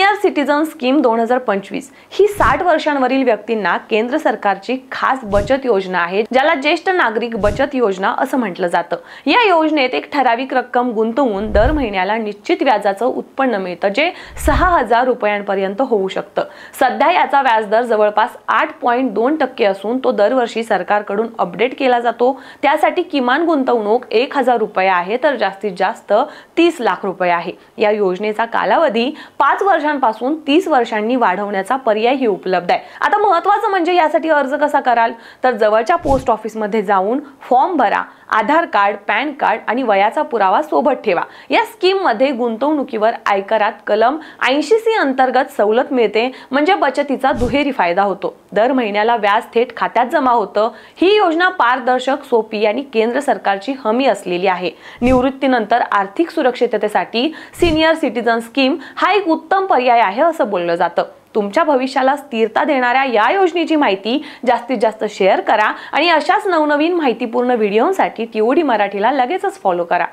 Senior citizen scheme 2025 ही 60 वर्षांवरील व्यक्तींना केंद्र सरकारची खास बचत योजना आहे, ज्याला ज्येष्ठ नागरिक बचत योजना असं म्हटलं जातं। या योजनेत एक ठराविक रक्कम गुंतवून दर महिन्याला निश्चित व्याजाचं उत्पन्न मिळतं, जे 6000 रुपयांपर्यंत होऊ शकतं। सध्या याचा व्याजदर जवळपास 8.2% असून तो दरवर्षी सरकारकडून अपडेट केला जातो। त्यासाठी किमान गुंतवणूक 1000 रुपये आहे, तर जास्तीत जास्त 30 लाख रुपये आहे। या योजनेचा कालावधी 5 वर्षांपासून 30 वर्षांनी वाढवण्याचा पर्यायही उपलब्ध आहे। आता महत्त्वाचं म्हणजे यासाठी अर्ज कसा कराल, तर जवळच्या पोस्ट ऑफिसमध्ये जाऊन फॉर्म भरा, आधार कार्ड, पॅन कार्ड आणि वयाचा पुरावा सोबत ठेवा। या स्कीम मध्ये गुंतवणुकीवर आयकरात कलम 80C अंतर्गत सवलत मिळते, म्हणजे बचतीचा दुहेरी फायदा होतो। दर महिन्याला व्याज थेट खात्यात जमा होतं। ही योजना पारदर्शक, सोपी आणि केंद्र सरकारची हमी असलेली आहे। निवृत्तीनंतर आर्थिक सुरक्षिततेसाठी सिनियर सिटीजन स्कीम हा एक उत्तम पर्याय आहे असं बोललं जातं। तुमच्या भविष्याला स्थिरता देणाऱ्या या योजनेची माहिती जास्तीत जास्त शेअर करा आणि अशाच नवनवीन माहितीपूर्ण व्हिडिओसाठी TOD मराठीला लगेचच फॉलो करा।